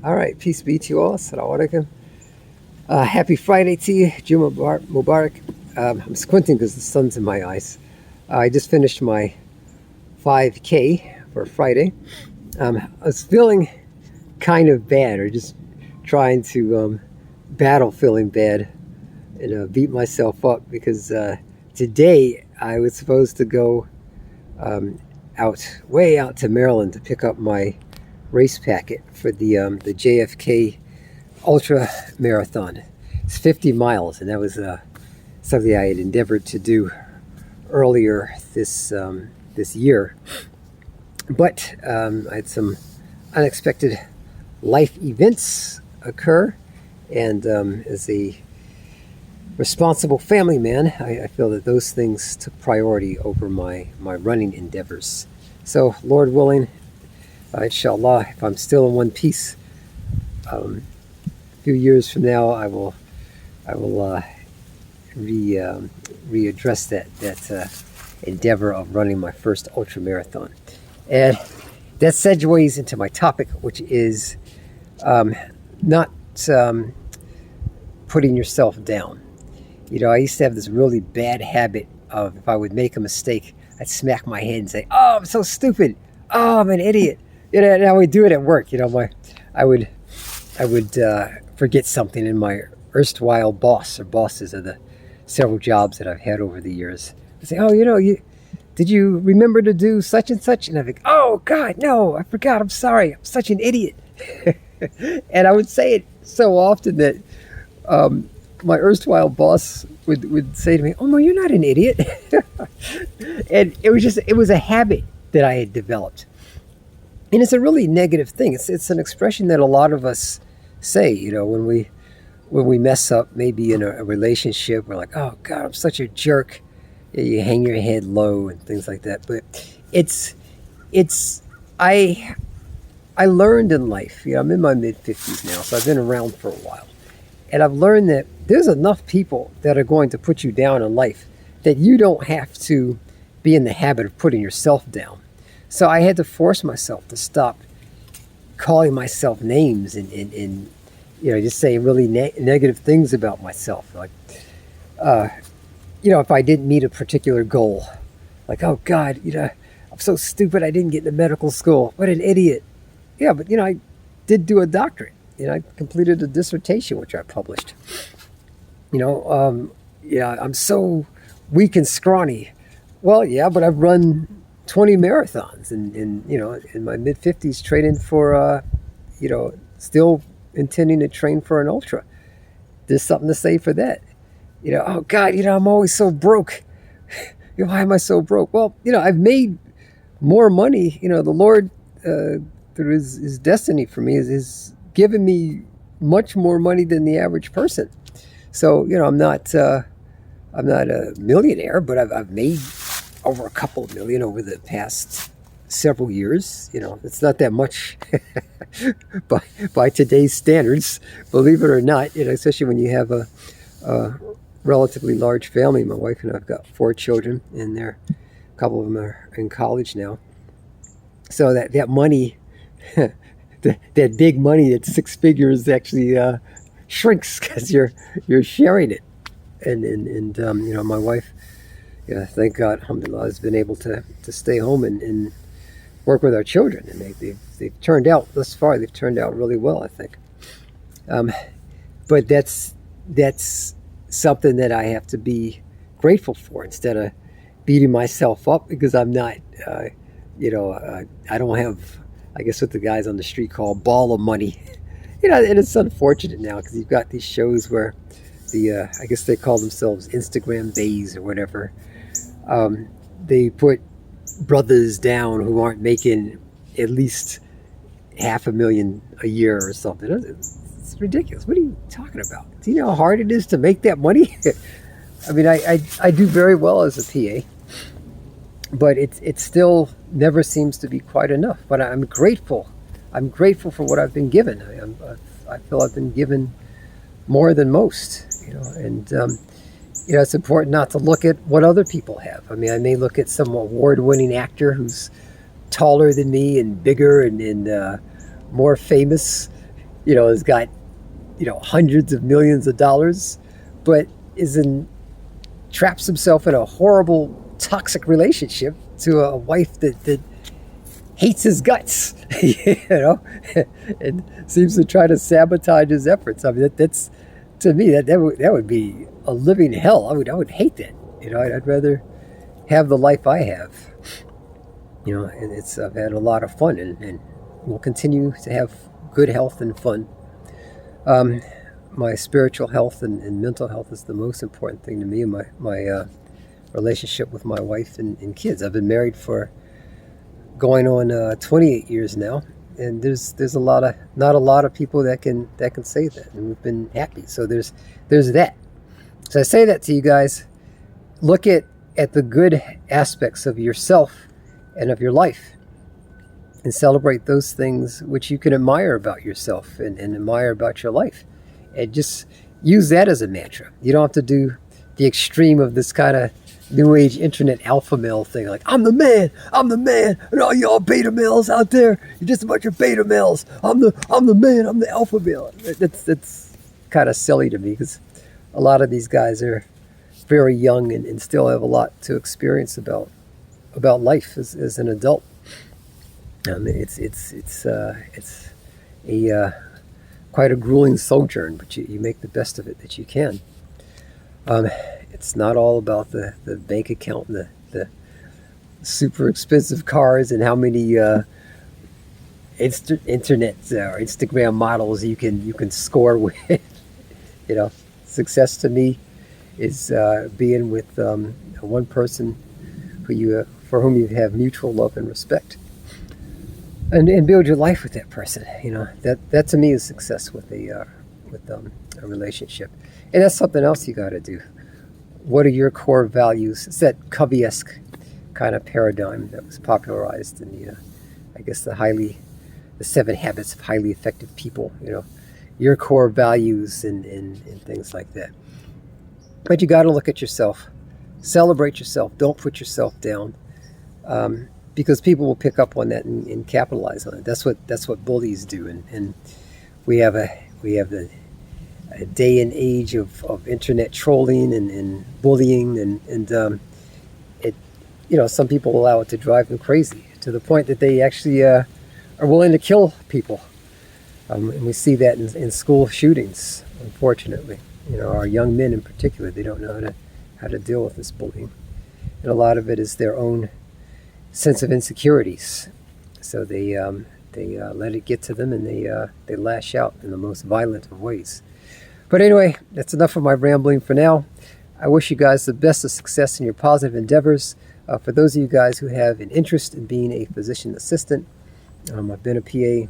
All right, peace be to you all. Assalamualaikum. Happy Friday to you, Juma Mubarak. I'm squinting because the sun's in my eyes. I just finished my 5K for Friday. I was feeling kind of bad, or just trying to battle feeling bad and beat myself up because today I was supposed to go way out to Maryland to pick up my race packet for the JFK Ultra Marathon. It's 50 miles, and that was something I had endeavored to do earlier this year. But I had some unexpected life events occur, and as a responsible family man, I feel that those things took priority over my running endeavors. So, Lord willing, inshallah, if I'm still in one piece, a few years from now, I will readdress that endeavor of running my first ultra marathon. And that segues into my topic, which is not putting yourself down. You know, I used to have this really bad habit of, if I would make a mistake, I'd smack my head and say, "Oh, I'm so stupid. Oh, I'm an idiot." You know, and I would do it at work. You know, I would forget something, and my erstwhile boss or bosses of the several jobs that I've had over the years would say, "Oh, did you remember to do such and such?" And I'd think, "Oh God, no, I forgot. I'm sorry. I'm such an idiot." And I would say it so often that my erstwhile boss would say to me, "Oh no, you're not an idiot." And it was a habit that I had developed. And it's a really negative thing. It's an expression that a lot of us say, you know, when we mess up, maybe in a relationship, we're like, "Oh God, I'm such a jerk." You hang your head low and things like that. But I learned in life, you know, I'm in my mid-50s now, so I've been around for a while. And I've learned that there's enough people that are going to put you down in life that you don't have to be in the habit of putting yourself down. So I had to force myself to stop calling myself names and you know, just saying really negative things about myself. Like, you know, if I didn't meet a particular goal, like, "Oh God, you know, I'm so stupid I didn't get into medical school. What an idiot." Yeah, but you know, I did do a doctorate. You know, I completed a dissertation, which I published. You know, yeah, I'm so weak and scrawny. Well, yeah, but I've run 20 marathons and you know, in my mid-50s training for, you know, still intending to train for an ultra. There's something to say for that. You know, "Oh God, you know, I'm always so broke." You know, "Why am I so broke?" Well, you know, I've made more money. You know, the Lord, through his destiny for me, is given me much more money than the average person. So, you know, I'm not a millionaire, but I've made over a couple of million over the past several years. You know, it's not that much by today's standards, believe it or not. You know, especially when you have a relatively large family. My wife and I've got 4 children, and a couple of them are in college now. So that money, that big money, that 6 figures, actually shrinks because you're sharing it. And you know, my wife, yeah, thank God, alhamdulillah, has been able to stay home and work with our children, and they've turned out thus far. They've turned out really well, I think. But that's something that I have to be grateful for, instead of beating myself up because I'm not, you know, I don't have, I guess, what the guys on the street call ball of money. You know, and it's unfortunate now because you've got these shows where I guess they call themselves Instagram bays or whatever. They put brothers down who aren't making at least $500,000 a year or something. It's ridiculous. What are you talking about? Do you know how hard it is to make that money? I mean, I do very well as a PA, but it still never seems to be quite enough. But I'm grateful. I'm grateful for what I've been given. I feel I've been given more than most, you know, and you know, it's important not to look at what other people have. I mean, I may look at some award-winning actor who's taller than me and bigger and more famous, has got, hundreds of millions of dollars, but traps himself in a horrible, toxic relationship to a wife that hates his guts, and seems to try to sabotage his efforts. I mean, that's to me that would be a living hell. I would hate that. I'd rather have the life I have. And I've had a lot of fun, and will continue to have good health and fun. My spiritual health and mental health is the most important thing to me, and my relationship with my wife and kids. I've been married for going on 28 years now, and there's not a lot of people that can say that, and we've been happy. So there's that. So I say that to you guys. Look at the good aspects of yourself and of your life, and celebrate those things which you can admire about yourself and admire about your life, and just use that as a mantra. You don't have to do the extreme of this kind of new age internet alpha male thing, like I'm the man, and all y'all beta males out there, you're just a bunch of beta males. I'm the man, I'm the alpha male. That's kind of silly to me, because a lot of these guys are very young and still have a lot to experience about life as an adult. It's a quite a grueling sojourn, but you make the best of it that you can. It's not all about the bank account and the super expensive cars and how many internet or Instagram models you can score with. Success to me is being with one person for whom you have mutual love and respect, and build your life with that person. That to me is success with a relationship. And that's something else you got to do. What are your core values? It's that Covey-esque kind of paradigm that was popularized in the 7 Habits of Highly Effective People. Your core values and things like that. But you got to look at yourself, celebrate yourself. Don't put yourself down, because people will pick up on that and capitalize on it. That's what bullies do, and we have a day and age of internet trolling and bullying, and some people allow it to drive them crazy to the point that they actually are willing to kill people. And we see that in school shootings, unfortunately. Our young men in particular, they don't know how to deal with this bullying, and a lot of it is their own sense of insecurities. So they let it get to them, and they lash out in the most violent of ways. But anyway, that's enough of my rambling for now. I wish you guys the best of success in your positive endeavors. For those of you guys who have an interest in being a physician assistant, I've been a PA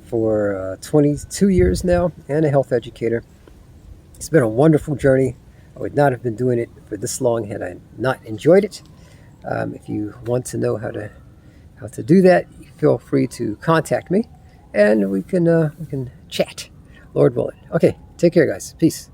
for 22 years now, and a health educator. It's been a wonderful journey. I would not have been doing it for this long had I not enjoyed it. If you want to know how to do that, feel free to contact me, and we can chat, Lord willing. Okay, take care, guys. Peace.